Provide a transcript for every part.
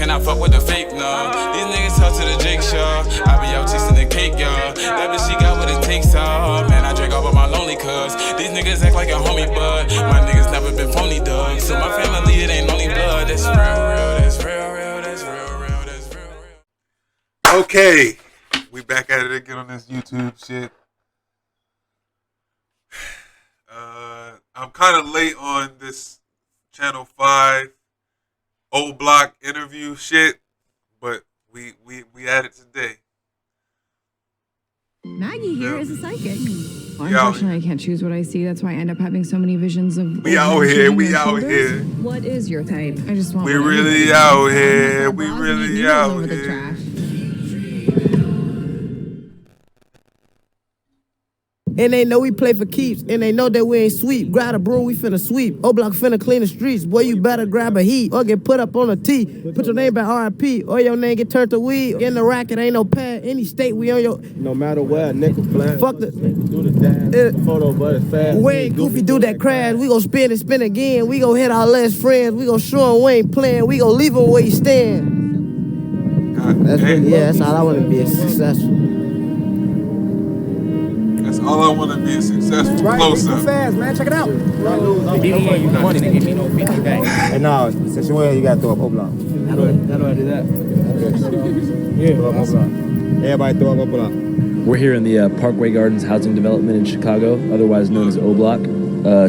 and I fuck with the fake, no. These niggas talk to the Jake Shaw. I be out tasting the cake, y'all. That bitch, she got what it takes, all. Man, I drink off of my lonely cuz. These niggas act like a homie, but my niggas never been phony, dog. So my family, it ain't only blood. That's real, that's real, that's real, that's real. Okay, we back at it again on this YouTube shit. I'm kind of late on this Channel 5 Oblock interview shit, but we at it today. Maggie here is a psychic. Well, unfortunately, I can't choose what I see. That's why I end up having so many visions of. We out here. We out here. What is your type? I just want. We really out here. We really out here. And they know we play for keeps, and they know that we ain't sweep. Grab a broom, we finna sweep. Oblock finna clean the streets. Boy, you better grab a heat or get put up on a T. Put your name by R.I.P. or your name get turned to weed. In the racket, ain't no pad. Any state, we on your. No matter where, nickel flat. Fuck the. Do the dance. Photo, but it's fast. We ain't goofy, do that crash. We gon' spin and spin again. We gon' hit our last friends. We gon' show them we ain't playing. We gon' leave them where you stand. That's really, yeah, that's all I wanna be successful. That's all I want to be a successful close-up. Fast, man. Check it out. And now, since you're here, you gotta throw up Oblock. How do I do that? Yeah, throw up Oblock. Everybody throw up Oblock. We're here in the Parkway Gardens housing development in Chicago, otherwise known as Oblock.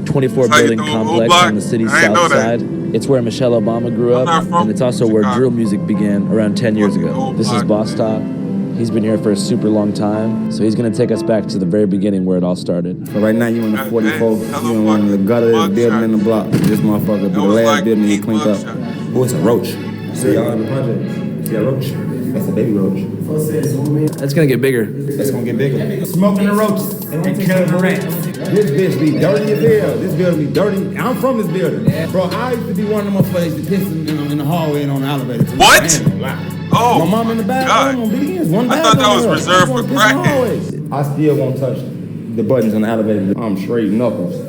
24-building complex on the city's south side. It's where Michelle Obama grew up, and it's also where drill music began around 10 years ago. This is Boss Talk. He's been here for a super long time, so he's gonna take us back to the very beginning where it all started. So right now you in the 44, you in one of the gutters building in the block. This motherfucker be the last building he cleaned up. Oh, it's a roach. See y'all in the project. See a roach? That's a baby roach. That's gonna get bigger. That's gonna get bigger. Smoking the roaches and killing the rats. This bitch be dirty as hell. This building be dirty. I'm from this building. Bro, I used to be one of them motherfuckers that piss in the hallway and on the elevator. What? Oh, my mom in the bathroom on BDS. I thought that was reserved for crackheads. I still won't touch the buttons on the elevator. I'm straight knuckles. All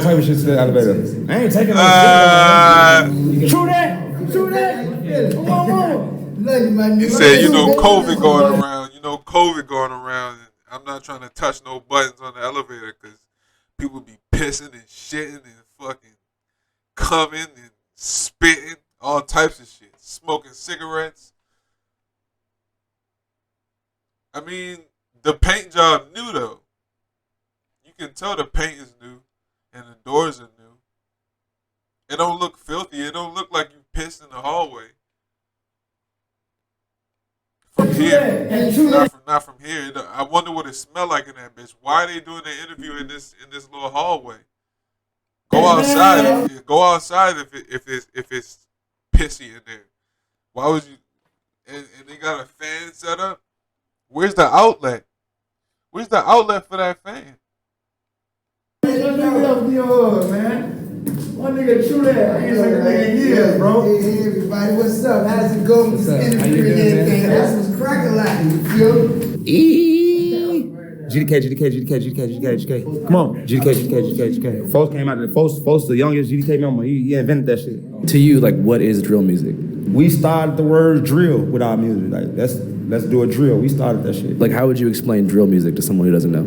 type of shit to the elevator. I ain't taking no shit. True that. You said, COVID going around. I'm not trying to touch no buttons on the elevator because people be pissing and shitting and fucking coming and spitting. All types of shit. Smoking cigarettes. I mean, the paint job new though. You can tell the paint is new and the doors are new. It don't look filthy. It don't look like you pissed in the hallway. From here. Not from here. I wonder what it smelled like in that bitch. Why are they doing the interview in this little hallway? Go outside. Go outside if it's pissy in there. Why would you? And they got a fan set up. Where's the outlet? Where's the outlet for that fan? Man. One nigga true that. I ain't like a nigga years, bro. Hey, everybody, what's up? How's it going with this interview and everything? That's what's cracking like, you feel? GDK. Come on, GDK. Folks came out of the Folks, the youngest GDK member. He invented that shit. To you, like, what is drill music? We started the word drill with our music. Like, let's do a drill. We started that shit. Like, how would you explain drill music to someone who doesn't know?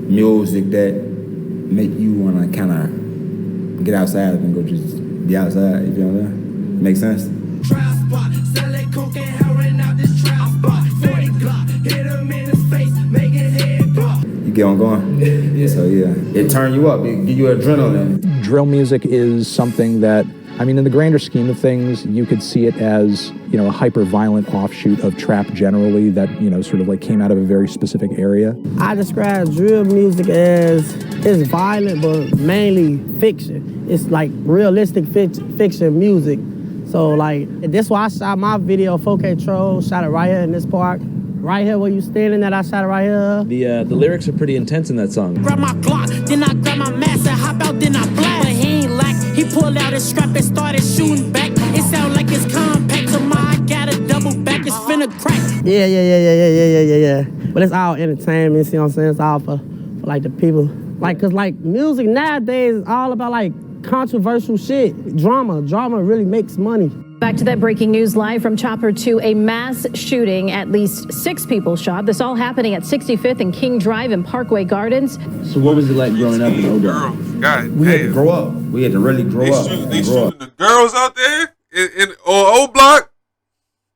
Music that make you wanna kind of get outside and go just be outside. You feel what I'm saying? Make sense? You get on going? Yeah. So yeah, it turn you up, it give you adrenaline. Drill music is something that, I mean, in the grander scheme of things, you could see it as, a hyper-violent offshoot of trap generally that, sort of like came out of a very specific area. I describe drill music as, it's violent, but mainly fiction. It's like realistic fiction music. So like, that's why I shot my video 4K Troll, shot it right here in this park. Right here where you standing that I shot it right here. The lyrics are pretty intense in that song. Grab my Glock, then I grab my mask and hop out, then I blast. But he ain't lax, he pulled out his strap and started shooting back. It sound like it's compact, so I got a double back, it's finna crack. Yeah. But it's all entertainment, you see what I'm saying? It's all for like the people. Like, cause like music nowadays is all about like controversial shit. Drama really makes money. Back to that breaking news live from Chopper 2, a mass shooting. At least 6 people shot. This all happening at 65th and King Drive in Parkway Gardens. So what was it like growing up in Oblock? We had to grow up. We had to really grow up. They shooting the girls out there in Oblock.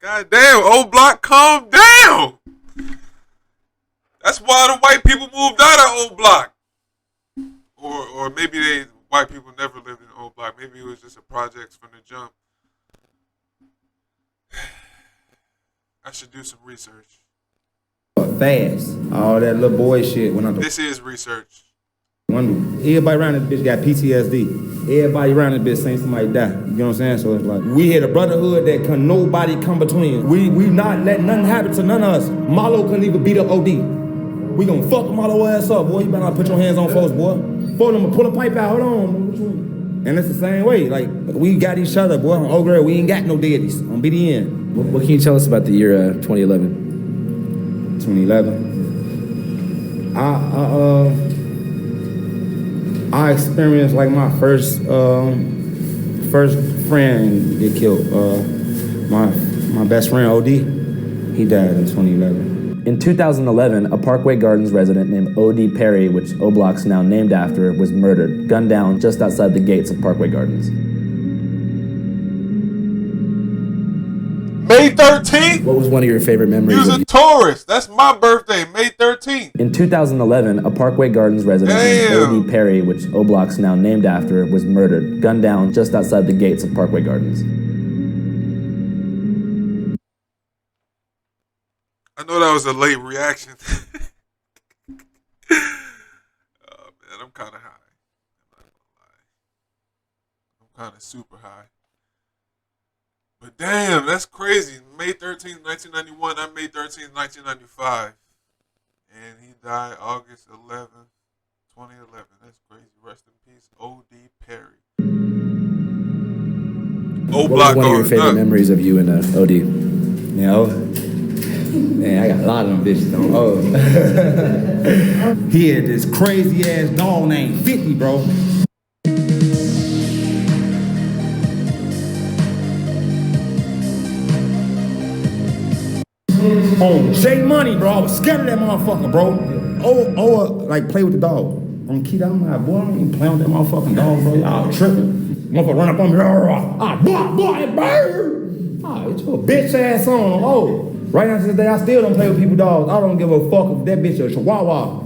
God damn, Oblock, calm down. That's why the white people moved out of Oblock. Or maybe white people never lived in Oblock. Maybe it was just a project from the jump. I should do some research. Fast. All that little boy shit. This is research. Everybody around this bitch got PTSD. Everybody around this bitch saying somebody die. You know what I'm saying? So it's like, we had a brotherhood that can nobody come between. We not letting nothing happen to none of us. Marlo couldn't even beat up OD. We gonna fuck Marlo ass up, boy. You better not put your hands on folks, boy. For them to pull a pipe out, hold on. And it's the same way. Like, we got each other, boy. On Old Girl, we ain't got no daddies. On BDN. What can you tell us about the year 2011? 2011. I experienced like my first friend get killed. My best friend OD, he died in 2011. In 2011, a Parkway Gardens resident named O.D. Perry, which Oblock's now named after, was murdered, gunned down just outside the gates of Parkway Gardens. May 13th? What was one of your favorite memories? You was a tourist. That's my birthday, May 13th. In 2011, a Parkway Gardens resident named O.D. Perry, which Oblock's now named after, was murdered, gunned down just outside the gates of Parkway Gardens. I know that was a late reaction. Oh man, I'm kind of high. I'm not gonna lie. I'm kind of super high. But damn, that's crazy. May 13th, 1991. I'm May 13th, 1995. And he died August 11th, 2011. That's crazy. Rest in peace, O.D. Perry. What was one of your favorite memories of you and O.D.? You know? Man, I got a lot of them bitches on. Oh. He had this crazy ass dog named 50, bro. On J Money, bro. I was scared of that motherfucker, bro. Like play with the dog. On Keith, I'm like, boy, I ain't even playing with that motherfucking dog, bro. Y'all tripping. Motherfucker run up on me. Boy, bird. It's your bitch ass on. Oh. Right now to this day, I still don't play with people's dogs. I don't give a fuck if that bitch is a chihuahua.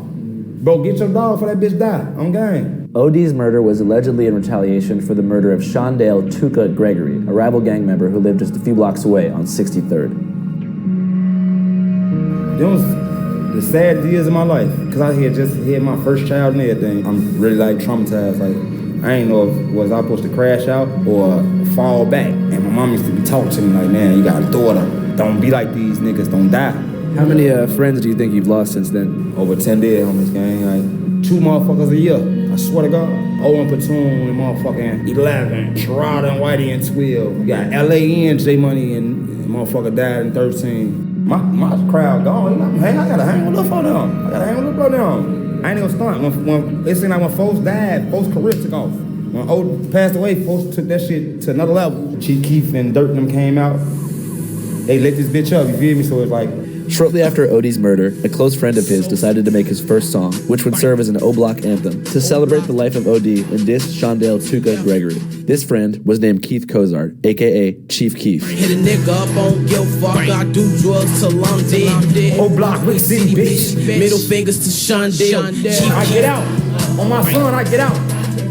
Bro, get your dog before that bitch die. I'm game. O.D.'s murder was allegedly in retaliation for the murder of Shondale Tuka Gregory, a rival gang member who lived just a few blocks away on 63rd. Them was the saddest years of my life, because I had just had my first child and everything. I'm really like traumatized. Like, I ain't know if was I supposed to crash out or fall back. And my mom used to be talking to me like, man, you got a daughter. Don't be like these niggas, don't die. How many friends do you think you've lost since then? Over 10 dead on this gang. Like 2 motherfuckers a year. I swear to God. Owen Platoon and motherfucking 11. Sherrod and Whitey and 12. You got LAN, J Money and motherfucker died in 13. My crowd gone. I gotta hang with the for them. I gotta hang with the brother them. I ain't gonna stunt. When it seemed like when folks died, folks' career took off. When Old passed away, folks took that shit to another level. Chief Keef and Dirt and them came out. They lit this bitch up, you feel me? So it's like... Shortly after O.D.'s murder, a close friend of his decided to make his first song, which would serve as an Oblock anthem, to celebrate the life of O.D. and diss Shondale Tuka Gregory. This friend was named Keith Cozart, a.k.a. Chief Keef. Hit a nigga up on your fuck, I do drugs till I'm dead. Oblock, Rick City, bitch. Middle fingers to Shondale. I get out. On my son, I get out.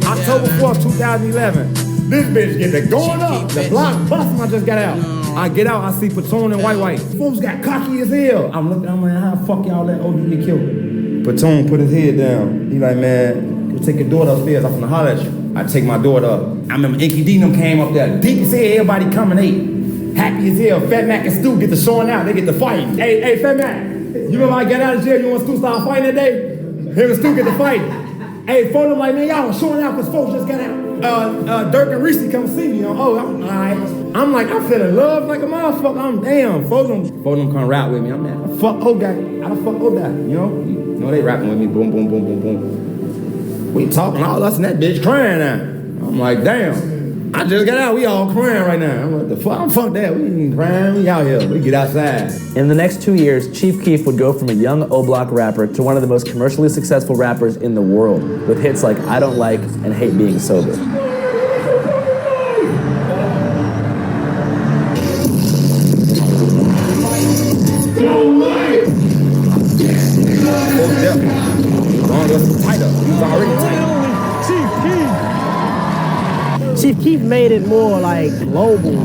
October 4th, 2011. This bitch get the going up. The block bustin', I just got out. I get out, I see Platoon and White. Folks got cocky as hell. I'm looking, I'm like, how the fuck y'all let OD get killed? Platoon put his head down. He like, man, you take your daughter upstairs, I'm finna holler at you. I take my daughter up. I remember Inky D them came up there. Deep as hell, everybody coming in. Happy as hell. Fat Mac and Stu get the showing out. They get the fighting. Hey, Fat Mac, you remember I got out of jail, you and Stu started fighting that day? Him and Stu get the fight. Hey, folks, I'm like, man, y'all showing out because folks just got out. Dirk and Reese come see me. I'm alright. I'm like, I'm feeling love like a motherfucker. I'm damn. Folks them come rap with me. I'm like, fuck Oda. I don't fuck Oda. You know they rapping with me. Boom, boom, boom, boom, boom. We talking all us and that bitch crying now. I'm like, damn, I just got out. We all crying right now. I'm like, the fuck? Fuck that. We ain't crying. We out here. We get outside. In the next 2 years, Chief Keef would go from a young Oblock rapper to one of the most commercially successful rappers in the world, with hits like I Don't Like and Hate Being Sober. Chief Keef made it more like global.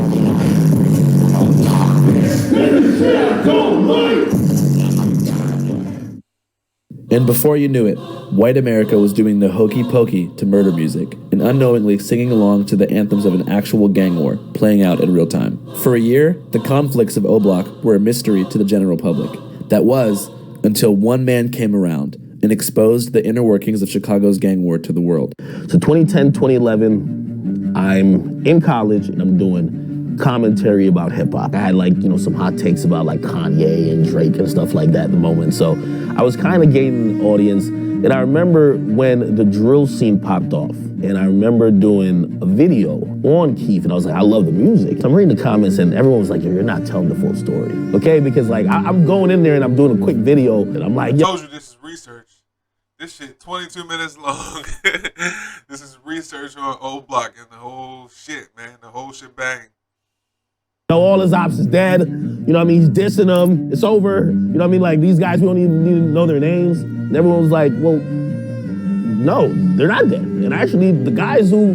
And before you knew it, white America was doing the hokey pokey to murder music and unknowingly singing along to the anthems of an actual gang war playing out in real time. For a year, the conflicts of Oblock were a mystery to the general public. That was until one man came around and exposed the inner workings of Chicago's gang war to the world. So 2010, 2011, I'm in college and I'm doing commentary about hip hop. I had some hot takes about Kanye and Drake and stuff like that at the moment. So I was kind of gaining an audience. And I remember when the drill scene popped off, and I remember doing a video on Keef, and I was like, I love the music. So I'm reading the comments, and everyone was like, you're not telling the full story, okay? Because I'm going in there and I'm doing a quick video, and I'm like, I told you this is research. This shit 22 minutes long. This is research on Oblock and the whole shit, man. The whole shit bang. All his ops is dead. You know what I mean? He's dissing them. It's over. You know what I mean? These guys, we don't even need to know their names. And everyone was like, well, no, they're not dead. And actually, the guys who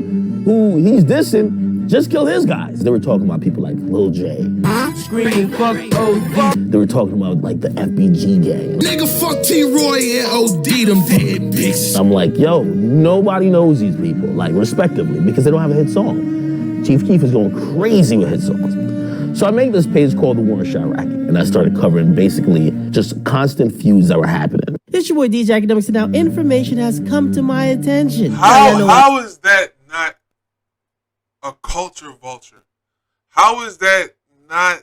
he's dissing just killed his guys. They were talking about people like Lil J. Screaming fuck OD. They were talking about the FBG gang. Nigga fuck T-Roy and OD them dead bitch. I'm like, yo, nobody knows these people, respectively, because they don't have a hit song. Chief Keef is going crazy with hit songs. So I made this page called The War in Chirac, and I started covering basically just constant feuds that were happening. It's your boy DJ Academics, and now information has come to my attention. How is that not a culture vulture? How is that not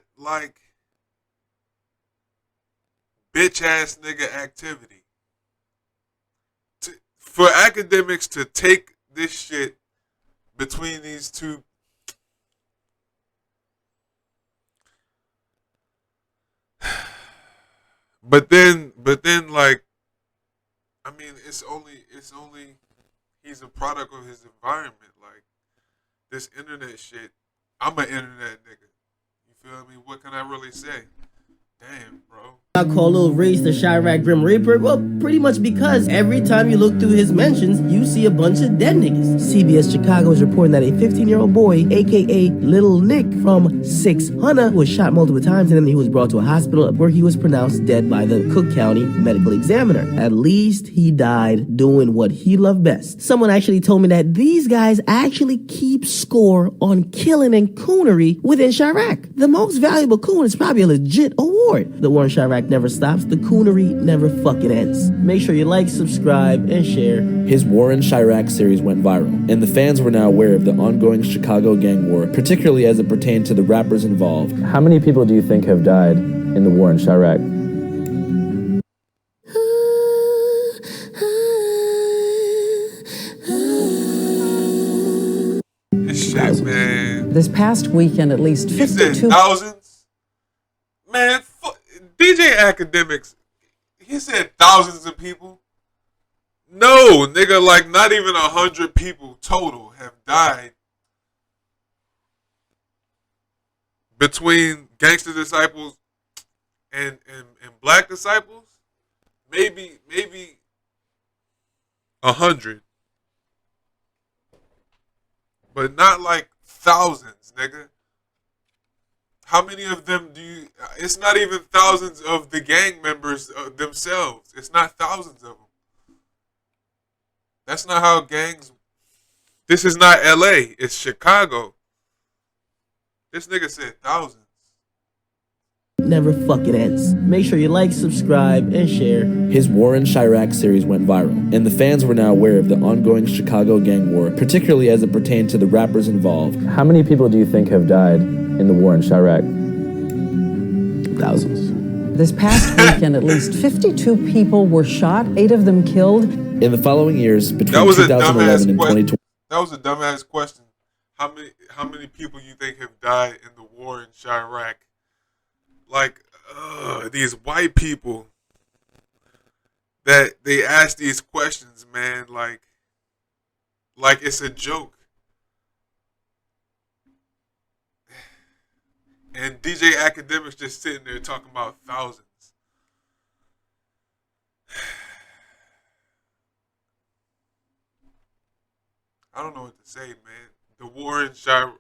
bitch ass nigga activity? For academics to take this shit between these two. But then I mean, it's only he's a product of his environment. This internet shit, I'm an internet nigga. You feel me? What can I really say? Damn, bro. I call Lil Reese the Chirac Grim Reaper? Well, pretty much because every time you look through his mentions, you see a bunch of dead niggas. CBS Chicago is reporting that a 15-year-old boy, aka Little Nick from 600, was shot multiple times, and then he was brought to a hospital where he was pronounced dead by the Cook County medical examiner. At least he died doing what he loved best. Someone actually told me that these guys actually keep score on killing and coonery within Chirac. The most valuable coon is probably a legit award. The war in Chirac never stops. The coonery never fucking ends. Make sure you like, subscribe, and share. His War in Chirac series went viral, and the fans were now aware of the ongoing Chicago gang war, particularly as it pertained to the rappers involved. How many people do you think have died in the War in Chirac? This shit, man. This past weekend, at least 52... You said thousands? Man, DJ Academics, he said thousands of people. No, nigga, not even 100 people total have died between gangster disciples and black disciples. Maybe 100, but not thousands, nigga. How many of them do you... It's not even thousands of the gang members themselves. It's not thousands of them. That's not how gangs... This is not LA. It's Chicago. This nigga said thousands. Never fucking ends. Make sure you like, subscribe, and share. His War in Chirac series went viral, and the fans were now aware of the ongoing Chicago gang war, particularly as it pertained to the rappers involved. How many people do you think have died in the War in Chirac? Thousands. This past weekend, at least 52 people were shot, 8 of them killed. In the following years, between 2011 and 2020... That was a dumbass question. How many people you think have died in the war in Chirac? Like, these white people that they ask these questions, man, like it's a joke. And DJ Academics just sitting there talking about thousands. I don't know what to say, man. The war in Chirac.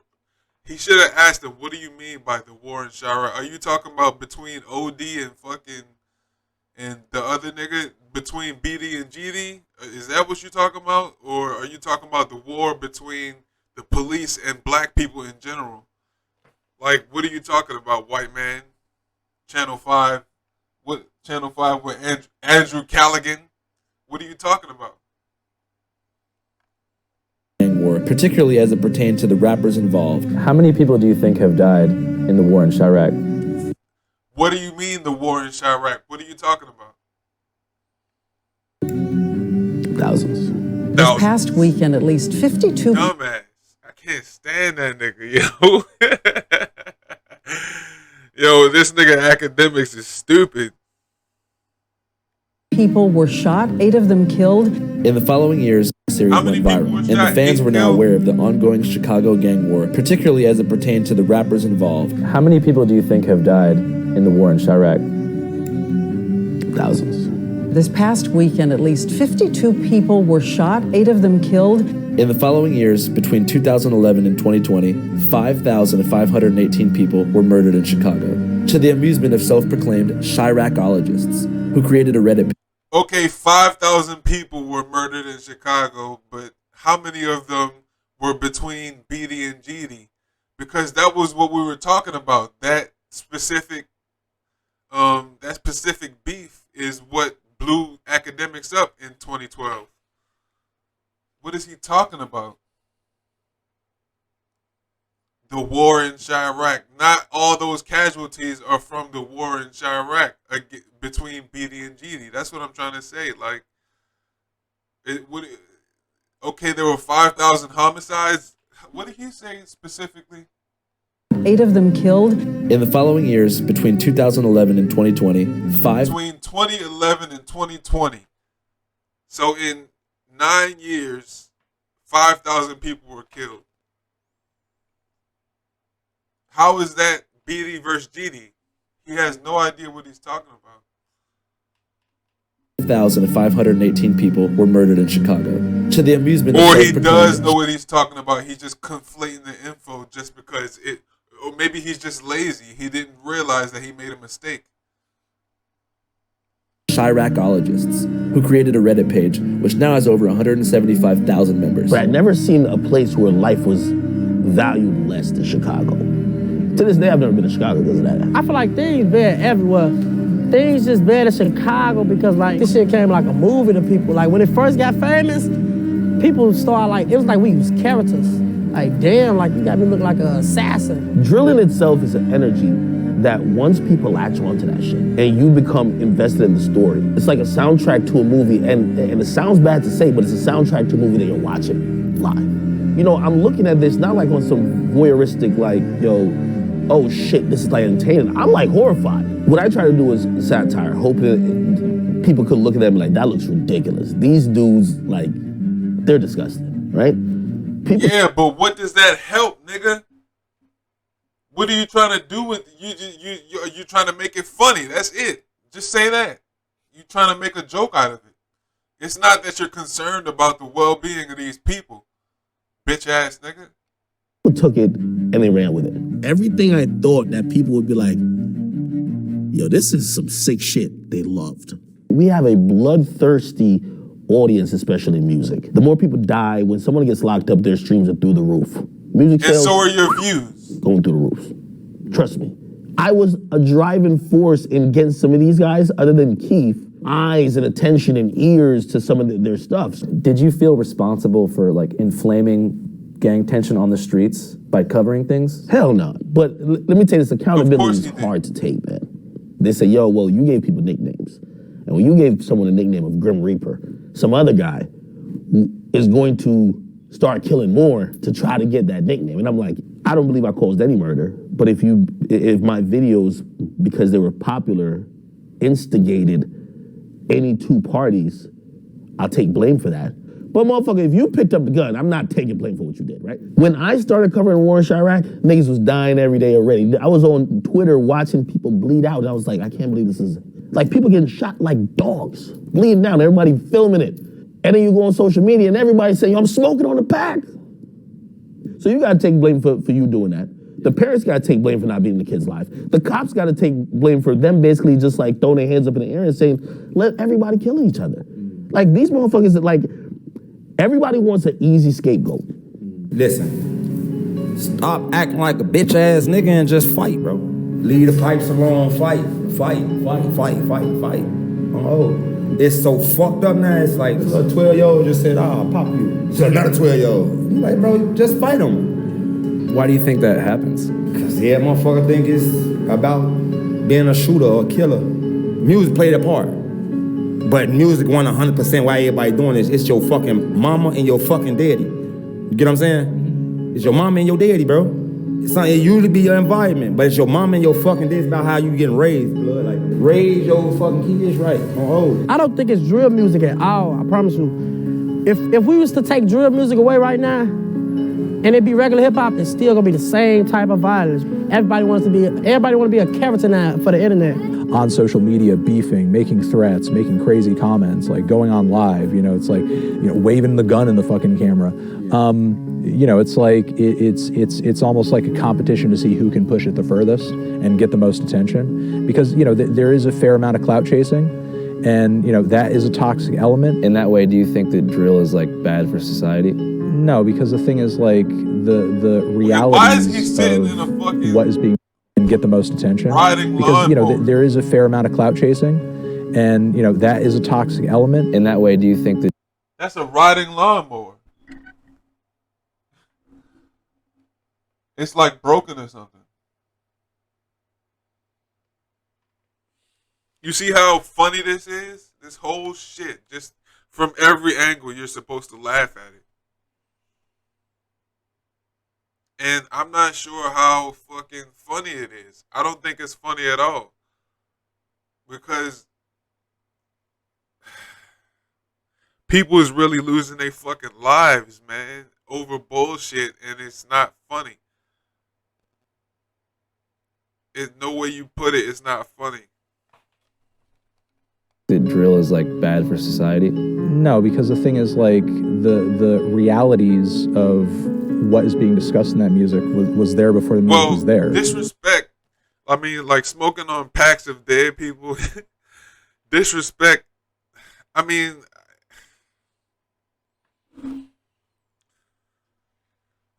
He should have asked him, what do you mean by the war in Chirac? Are you talking about between OD and and the other nigga, between BD and GD? Is that what you're talking about? Or are you talking about the war between the police and black people in general? Like, what are you talking about, white man? Channel 5. What Channel 5 with Andrew Callaghan? What are you talking about? War, particularly as it pertained to the rappers involved. How many people do you think have died in the war in Chirac? What do you mean the war in Chirac? What are you talking about? Thousands. This past weekend, at least 52. Dumbass. I can't stand that nigga, yo. Yo, this nigga Academics is stupid. People were shot, 8 of them killed. In the following years, the series went viral, and the fans were now aware of the ongoing Chicago gang war, particularly as it pertained to the rappers involved. How many people do you think have died in the war in Chirac? Thousands. This past weekend, at least 52 people were shot, 8 of them killed. In the following years, between 2011 and 2020, 5,518 people were murdered in Chicago, to the amusement of self-proclaimed Chiracologists, who created a Reddit page. Okay, 5,000 people were murdered in Chicago, but how many of them were between BD and GD? Because that was what we were talking about. That specific beef is what blew Academics up in 2012. What is he talking about? The war in Chirac. Not all those casualties are from the war in Chirac between BD and GD. That's what I'm trying to say. Like, okay, there were 5,000 homicides. What did he say specifically? 8 of them killed. In the following years, between 2011 and 2020, Between 2011 and 2020. So in 9 years, 5,000 people were killed. How is that BD versus GD? He has no idea what he's talking about. 5,518 people were murdered in Chicago, to the amusement or of he does know what he's talking about. He's just conflating the info just because or maybe he's just lazy. He didn't realize that he made a mistake. Chiracologists, who created a Reddit page, which now has over 175,000 members. But I'd never seen a place where life was valued less than Chicago. To this day, I've never been to Chicago because of that. I feel like things bad everywhere. Things just bad in Chicago because, like, this shit came like a movie to people. Like, when it first got famous, people started, like, it was like we was characters. Like, damn, like, you got me look like an assassin. Drilling itself is an energy that once people latch onto that shit and you become invested in the story, it's like a soundtrack to a movie, and it sounds bad to say, but it's a soundtrack to a movie that you're watching live. You know, I'm looking at this not like on some voyeuristic, like, yo, oh shit, this is like entertaining. I'm like horrified. What I try to do is satire, hoping people could look at them like, that looks ridiculous. These dudes, like, they're disgusting, right? People. Yeah, but what does that help, nigga? What are you trying to do with you trying to make it funny? That's it. Just say that. You trying to make a joke out of it. It's not that you're concerned about the well-being of these people. Bitch ass nigga. People took it and they ran with it. Everything I thought that people would be like, yo, this is some sick shit, they loved. We have a bloodthirsty audience, especially in music. The more people die, when someone gets locked up, their streams are through the roof. Music sales, and so are your views. Going through the roof. Trust me. I was a driving force in getting some of these guys, other than Keith, eyes and attention and ears to some of their stuff. Did you feel responsible for, like, inflaming gang tension on the streets by covering things? Hell no. But let me tell you, this accountability is hard to take, man. They say, yo, well, you gave people nicknames. And when you gave someone a nickname of Grim Reaper, some other guy is going to start killing more to try to get that nickname. And I'm like, I don't believe I caused any murder, but if my videos, because they were popular, instigated any two parties, I'll take blame for that. But motherfucker, if you picked up the gun, I'm not taking blame for what you did, right? When I started covering war in Chirac, niggas was dying every day already. I was on Twitter watching people bleed out, and I was like, I can't believe this is, like people getting shot like dogs, bleeding out, everybody filming it. And then you go on social media and everybody's saying, I'm smoking on the pack. So you gotta take blame for you doing that. The parents gotta take blame for not being in the kid's life. The cops gotta take blame for them basically just like throwing their hands up in the air and saying, let everybody kill each other. Like these motherfuckers that like, everybody wants an easy scapegoat. Listen, stop acting like a bitch ass nigga and just fight, bro. Leave the pipes alone, fight. Oh, it's so fucked up now. It's like a 12-year-old just said, I'll pop you. So another 12-year-old. You like, bro, just fight him. Why do you think that happens? Because yeah, motherfucker think it's about being a shooter or a killer. Music played a part. But music wasn't 100% why everybody doing this. It's your fucking mama and your fucking daddy. You get what I'm saying? It's your mama and your daddy, bro. It usually be your environment, but it's your mama and your fucking daddy. It's about how you getting raised, blood. Like, raise your fucking kids right. I don't think it's drill music at all, I promise you. If we was to take drill music away right now, and it be regular hip hop, it's still gonna be the same type of violence. Everybody wanna be a character now for the internet. On social media, beefing, making threats, making crazy comments, like going on live, it's like, waving the gun in the fucking camera. It's like, it's almost like a competition to see who can push it the furthest and get the most attention. Because, there is a fair amount of clout chasing, and, that is a toxic element. In that way, do you think that drill is like bad for society? No, because the thing is like, the realities of what is being and get the most attention. Because, there is a fair amount of clout chasing, and, that is a toxic element. In that way, do you think that... That's a riding lawnmower. It's like broken or something. You see how funny this is? This whole shit, just from every angle, you're supposed to laugh at it. And I'm not sure how fucking funny it is. I don't think it's funny at all. Because people is really losing their fucking lives, man, over bullshit, and it's not funny. It's no way you put it, it's not funny. That drill is like bad for society? No, because the thing is like the realities of what is being discussed in that music was there before the music was there. Disrespect. I mean, like smoking on packs of dead people. Disrespect. I mean,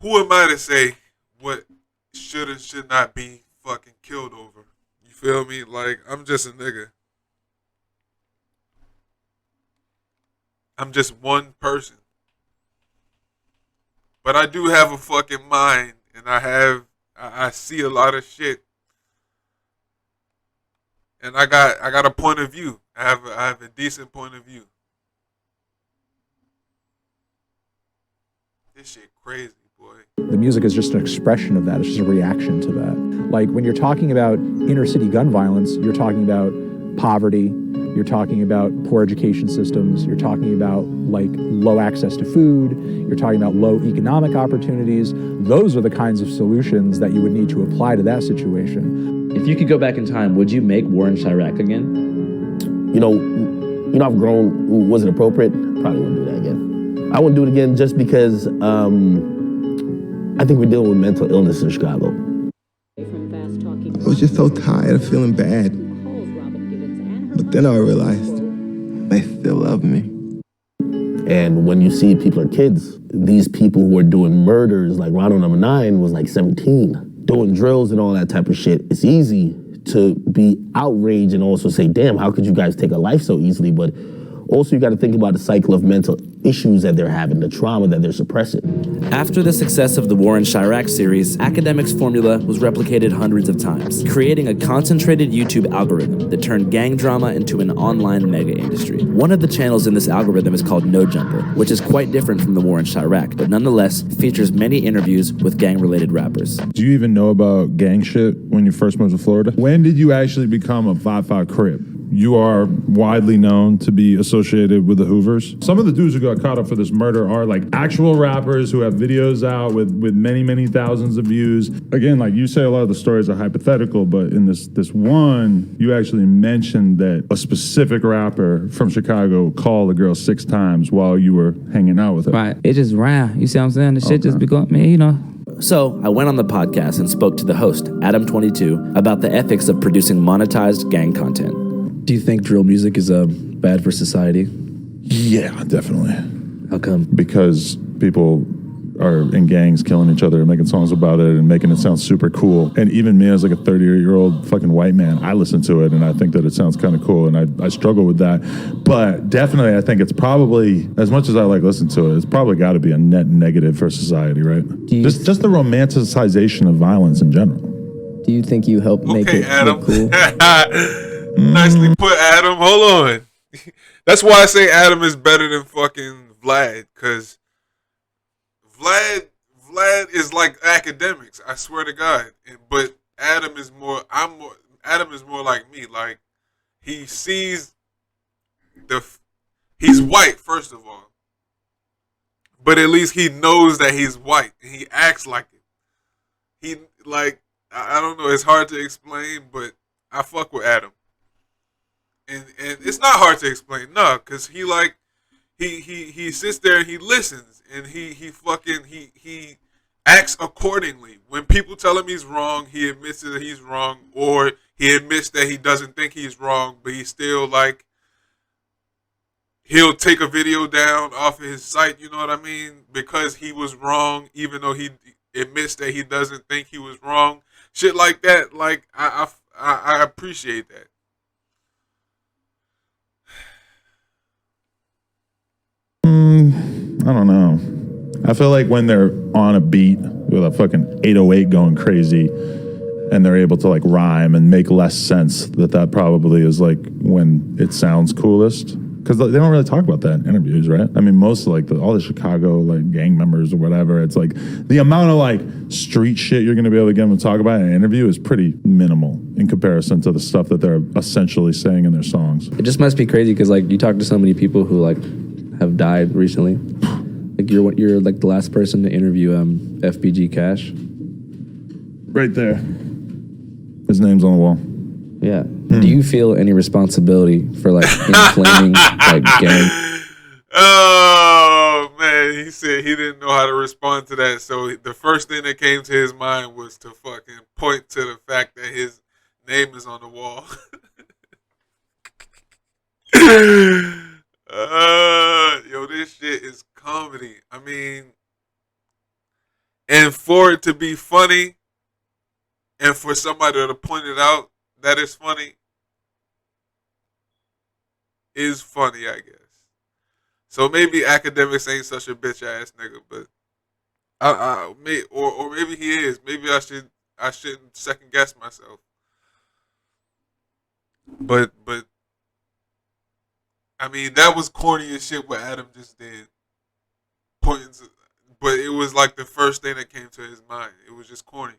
who am I to say what should and should not be fucking killed over? You feel me? Like, I'm just a nigga. I'm just one person. But I do have a fucking mind, and I see a lot of shit. And I got a point of view. I have a decent point of view. This shit crazy, boy. The music is just an expression of that. It's just a reaction to that. Like when you're talking about inner city gun violence, you're talking about poverty, you're talking about poor education systems, you're talking about like low access to food, you're talking about low economic opportunities. Those are the kinds of solutions that you would need to apply to that situation. If you could go back in time, would you make war in Chirac again? I've grown. Was it appropriate? Probably wouldn't do that again. I wouldn't do it again just because I think we're dealing with mental illness in Chicago. I was just so tired of feeling bad. But then I realized they still love me. And when you see people are kids, these people who are doing murders, like Ronald number 9 was like 17, doing drills and all that type of shit, it's easy to be outraged and also say, damn, how could you guys take a life so easily? But Also, you got to think about the cycle of mental issues that they're having, the trauma that they're suppressing. After the success of the War in Chirac series, Academic's formula was replicated hundreds of times, creating a concentrated YouTube algorithm that turned gang drama into an online mega industry. One of the channels in this algorithm is called No Jumper, which is quite different from the War in Chirac, but nonetheless features many interviews with gang-related rappers. Do you even know about gang shit when you first moved to Florida? When did you actually become a 5'5" Crip? You are widely known to be associated with the Hoovers. Some of the dudes who got caught up for this murder are like actual rappers who have videos out with many, many thousands of views. Again, like you say, a lot of the stories are hypothetical, but in this one, you actually mentioned that a specific rapper from Chicago called a girl 6 times while you were hanging out with her. Right. It just ran. You see what I'm saying? The shit just be going, man, you know. So I went on the podcast and spoke to the host, Adam22, about the ethics of producing monetized gang content. Do you think drill music is bad for society? Yeah, definitely. How come? Because people are in gangs killing each other and making songs about it and making it sound super cool. And even me as like a 30-year-old fucking white man, I listen to it and I think that it sounds kind of cool, and I struggle with that. But definitely I think it's probably, as much as I like listen to it, it's probably got to be a net negative for society, right? Just the romanticization of violence in general. Do you think you help make it Adam. look cool? Nicely put, Adam. Hold on. That's why I say Adam is better than fucking Vlad, because Vlad is like academics. I swear to God. But Adam is more. Adam is more like me. Like he sees he's white, first of all, but at least he knows that he's white and he acts like it. He like I don't know. It's hard to explain, but I fuck with Adam. And it's not hard to explain, no, because he sits there and he listens and he acts accordingly. When people tell him he's wrong, he admits that he's wrong, or he admits that he doesn't think he's wrong, but he's still like, he'll take a video down off of his site, you know what I mean, because he was wrong, even though he admits that he doesn't think he was wrong. Shit like that, like I appreciate that. I don't know. I feel like when they're on a beat with a fucking 808 going crazy and they're able to like rhyme and make less sense, that probably is like when it sounds coolest. Because they don't really talk about that in interviews, right? I mean, most of like all the Chicago like gang members or whatever, it's like the amount of like street shit you're going to be able to get them to talk about in an interview is pretty minimal in comparison to the stuff that they're essentially saying in their songs. It just must be crazy because like you talk to so many people who like have died recently. Like you're like the last person to interview FBG Cash. Right there. His name's on the wall. Yeah. Do you feel any responsibility for like inflaming like gang? Oh man, he said he didn't know how to respond to that. So the first thing that came to his mind was to fucking point to the fact that his name is on the wall. Yo, this shit is comedy. I mean, and for it to be funny, and for somebody to point it out that it's funny, is funny, I guess. So maybe academics ain't such a bitch ass nigga, but or maybe he is. Maybe I shouldn't second guess myself. But I mean, that was corny as shit what Adam just did. But it was like the first thing that came to his mind. It was just corny.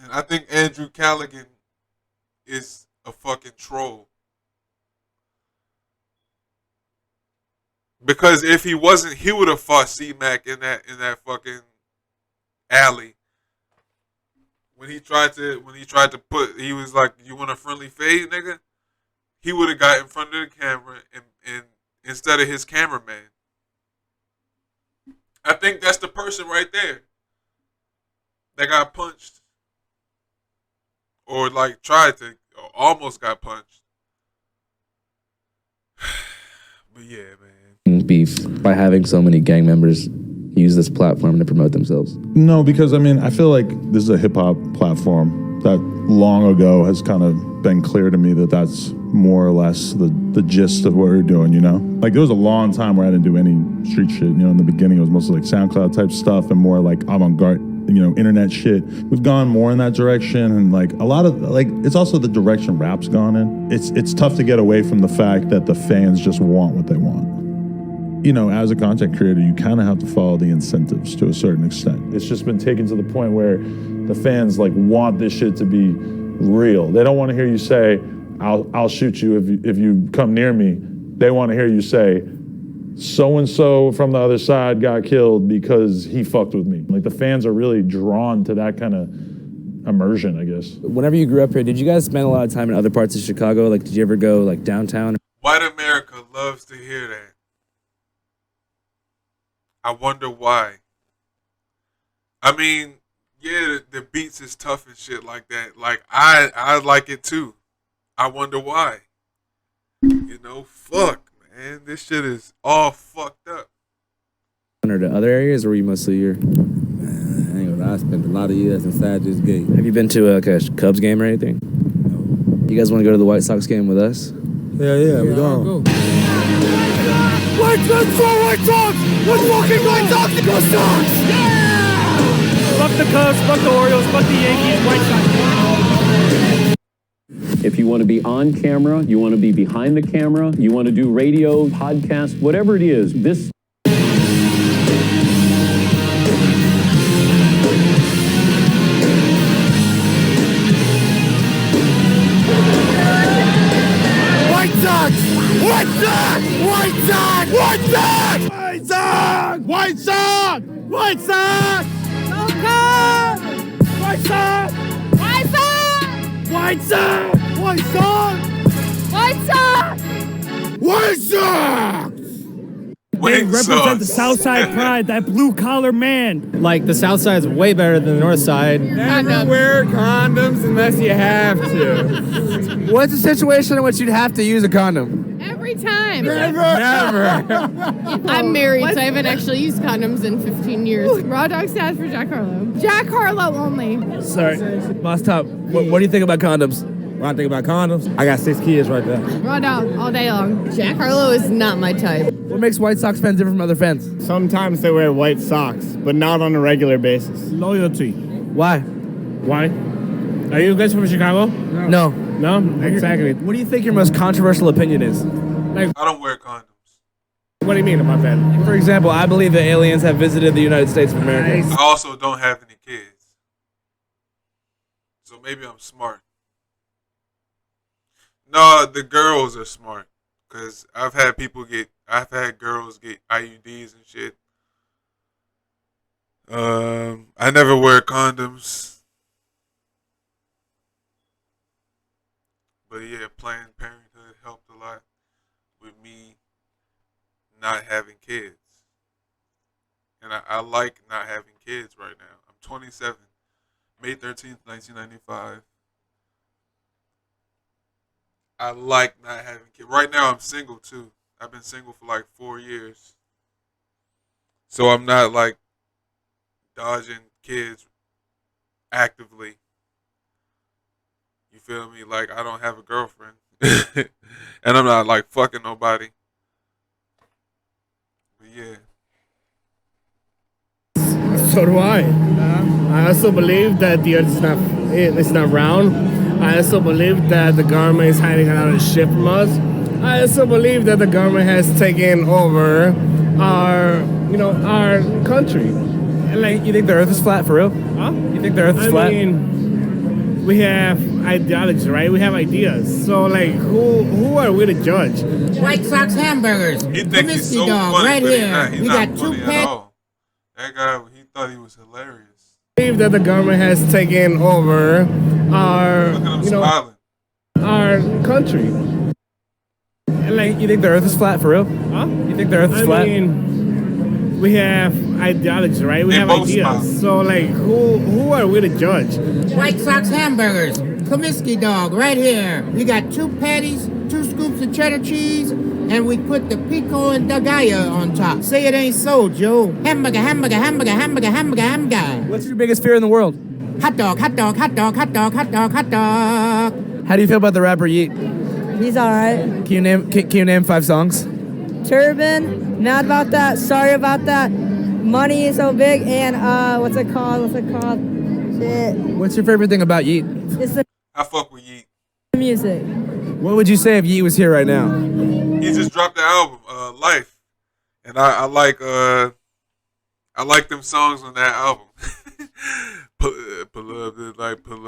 And I think Andrew Callaghan is a fucking troll. Because if he wasn't, he would have fought C-Mac in that fucking alley. When he tried to put, he was like, "You want a friendly fade, nigga?" He would have got in front of the camera and instead of his cameraman. I think that's the person right there that got punched. Or like tried to, or almost got punched. But yeah, man. Beef by having so many gang members use this platform to promote themselves. No, because I mean, I feel like this is a hip hop platform that long ago has kind of been clear to me that that's more or less the gist of what we're doing, you know? Like, there was a long time where I didn't do any street shit, you know? In the beginning, it was mostly like SoundCloud type stuff and more like avant-garde, you know, internet shit. We've gone more in that direction, and like a lot of, like, it's also the direction rap's gone in. It's tough to get away from the fact that the fans just want what they want. You know, as a content creator, you kind of have to follow the incentives to a certain extent. It's just been taken to the point where the fans like want this shit to be real. They don't want to hear you say, I'll shoot you if you come near me. They want to hear you say, so-and-so from the other side got killed because he fucked with me. Like, the fans are really drawn to that kind of immersion, I guess. Whenever you grew up here, did you guys spend a lot of time in other parts of Chicago? Like, did you ever go like downtown? White America loves to hear that. I wonder why. I mean, yeah, the beats is tough and shit like that. Like, I like it too. I wonder why. You know, fuck, man. This shit is all fucked up. Or to other areas, or were you mostly here? I spent a lot of years inside this gate. Have you been to like a Cubs game or anything? No. You guys want to go to the White Sox game with us? Yeah, we're going. Let's go White Sox! Let's fucking White Sox to go Sox! Yeah! Fuck the Cubs, fuck the Orioles, fuck the Yankees, White Sox. If you want to be on camera, you want to be behind the camera, you want to do radio, podcast, whatever it is, this. White Sox! White Sox! White Sox! White Sox! White Sox! White Sox! White Sox! Go Cubs! White Sox! White Sox! White Sox! White Sox! White Sox! White Sox! They represent the South Side pride, that blue collar man. Like, the South Side's way better than the North Side. Never wear condoms unless you have to. What's a situation in which you'd have to use a condom? Every time. Never. I'm married, so I haven't actually used condoms in 15 years. Raw dog stats for Jack Harlow. Jack Harlow only. Sorry, Boss Top, what do you think about condoms? When I think about condoms, I got 6 kids right there. Raw dog all day long. Jack Harlow is not my type. What makes White Sox fans different from other fans? Sometimes they wear white socks, but not on a regular basis. Loyalty. Why? Why? Are you guys from Chicago? No. No? Exactly. What do you think your most controversial opinion is? I don't wear condoms. What do you mean about that? For example, I believe that aliens have visited the United States of America. I also don't have any kids. So maybe I'm smart. No, the girls are smart. Because I've had girls get IUDs and shit. I never wear condoms. But yeah, Planned Parenthood helped a lot with me not having kids. And I like not having kids right now. I'm 27. May 13th, 1995. I like not having kids. Right now I'm single too. I've been single for like 4 years. So I'm not like dodging kids actively. You feel me? Like, I don't have a girlfriend. And I'm not like fucking nobody. But yeah. So do I. I also believe that the earth is not round. I also believe that the government is hiding a lot of shit from us. I also believe that the government has taken over our country. Like, you think the earth is flat for real? Huh? You think the earth is flat? I mean, we have ideology, right? We have ideas. So, like, who are we to judge? White Sox hamburgers. He thinks he's so funny, right but here. he's We not got funny 2 at pets. all. That guy, he thought he was hilarious. I believe that the government has taken over our, our country. Like, you think the earth is flat for real? Huh? You think the earth is flat? I mean, we have ideology, right? We have ideas. So, like, who are we to judge? White Sox hamburgers. Comiskey dog, right here. We got 2 patties, 2 scoops of cheddar cheese, and we put the pico and dagaya on top. Say it ain't so, Joe. Hamburger, hamburger, hamburger, hamburger, hamburger, hamburger. What's your biggest fear in the world? Hot dog, hot dog, hot dog, hot dog, hot dog, hot dog. How do you feel about the rapper Yeet? He's all right. Can you name 5 songs? Turban, Mad About That, Sorry About That, Money is So Big, and what's it called? Shit. What's your favorite thing about Yeet? It's the I fuck with Yeet. music. What would you say if Yeet was here right now? He just dropped the album, Life, and I like them songs on that album. Pull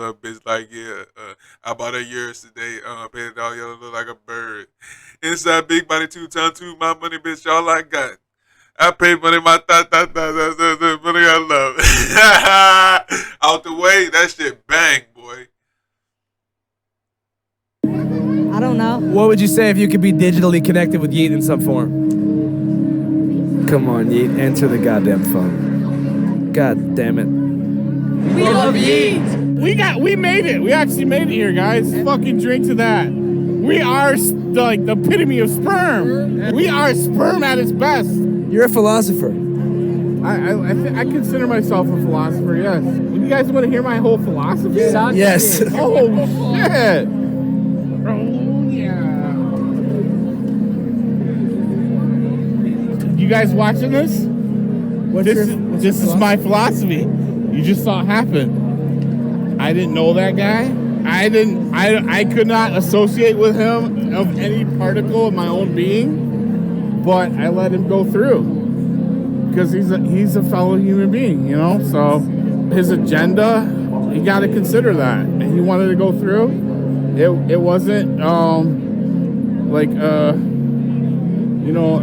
up, bitch, like yeah. I bought a yours today. Painted all yellow, look like a bird. Inside big body 2 times 2, my money, bitch, all I got. I pay money, my the money I love. Out the way, that shit bang, boy. I don't know. What would you say if you could be digitally connected with Yeet in some form? Come on, Yeet, answer the goddamn phone. God damn it. We love Yeet. We made it. We actually made it here, guys. Fucking drink to that. We are like the epitome of sperm. We are sperm at its best. You're a philosopher. I consider myself a philosopher, yes. You guys want to hear my whole philosophy? Yes. Oh, shit. Oh, yeah. You guys watching this? This is my philosophy. You just saw it happen. I didn't know that guy. I could not associate with him of any particle of my own being, but I let him go through because he's a fellow human being, you know. So his agenda, you got to consider that, and he wanted to go through. It wasn't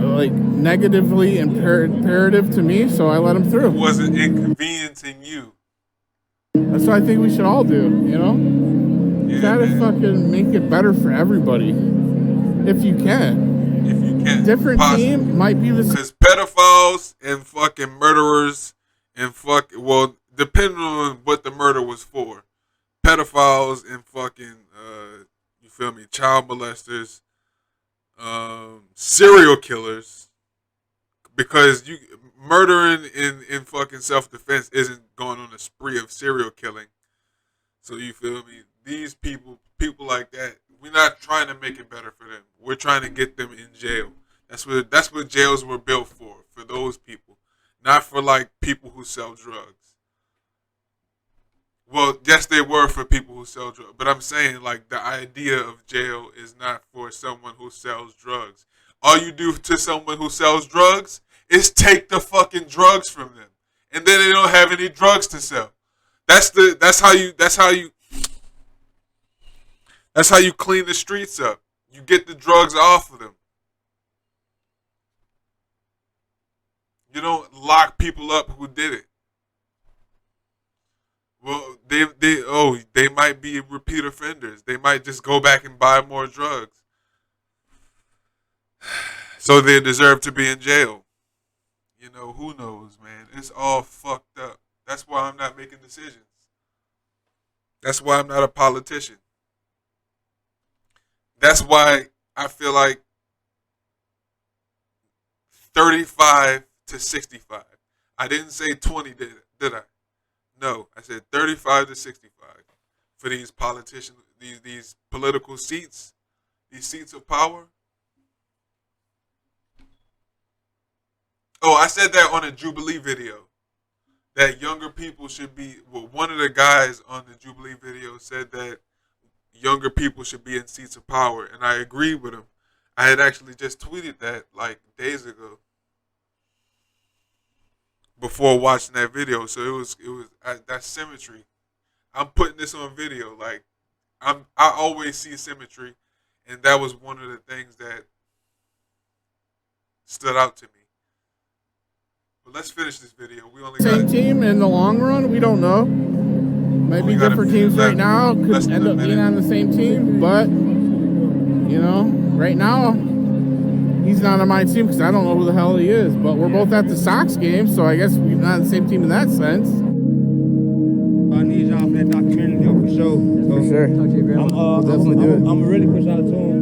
like negatively imperative to me, so I let him through. It wasn't inconveniencing you. That's what I think we should all do, you know? You gotta fucking make it better for everybody. If you can. If you can. Different team might be the same. Because pedophiles and fucking murderers and depending on what the murder was for. Pedophiles and fucking, you feel me, child molesters, serial killers. Because murdering in fucking self-defense isn't going on a spree of serial killing. So you feel me? These people like that, we're not trying to make it better for them. We're trying to get them in jail. That's what jails were built for those people. Not for like people who sell drugs. Well, yes, they were for people who sell drugs. But I'm saying like the idea of jail is not for someone who sells drugs. All you do to someone who sells drugs is take the fucking drugs from them, and then they don't have any drugs to sell. That's how you clean the streets up. You get the drugs off of them. You don't lock people up who did it. Well, they might be repeat offenders. They might just go back and buy more drugs. So they deserve to be in jail. You know, who knows, man? It's all fucked up. That's why I'm not making decisions. That's why I'm not a politician. That's why I feel like 35 to 65. I didn't say 20, did I? No, I said 35 to 65 for these politicians, these political seats, these seats of power. Oh, I said that on a Jubilee video, that younger people should be, well, one of the guys on the Jubilee video said that younger people should be in seats of power, and I agree with him. I had actually just tweeted that like days ago before watching that video, so it was that's symmetry. I'm putting this on video, like I always see symmetry, and that was one of the things that stood out to me. But let's finish this video. We only same team in the long run. We don't know. Maybe different teams right now could end up being on the same team, but you know, right now he's not on my team because I don't know who the hell he is. But we're both at the Sox game, so I guess we're not on the same team in that sense. I need y'all for that documentary deal for sure. For sure. We'll definitely do it. I'm gonna really push out a tune.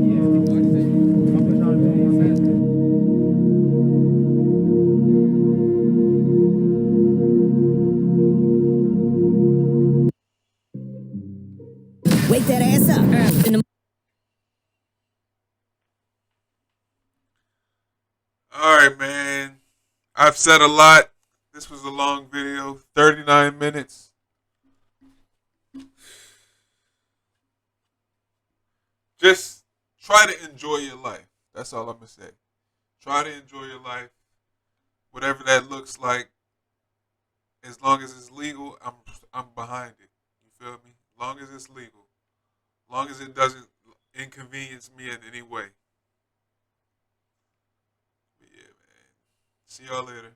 Wake that ass up. I've said a lot. This was a long video, 39 minutes. Just try to enjoy your life. That's all I'm gonna say. Try to enjoy your life, whatever that looks like. As long as it's legal, I'm behind it. You feel me? As long as it's legal, as long as it doesn't inconvenience me in any way. But yeah, man. See y'all later.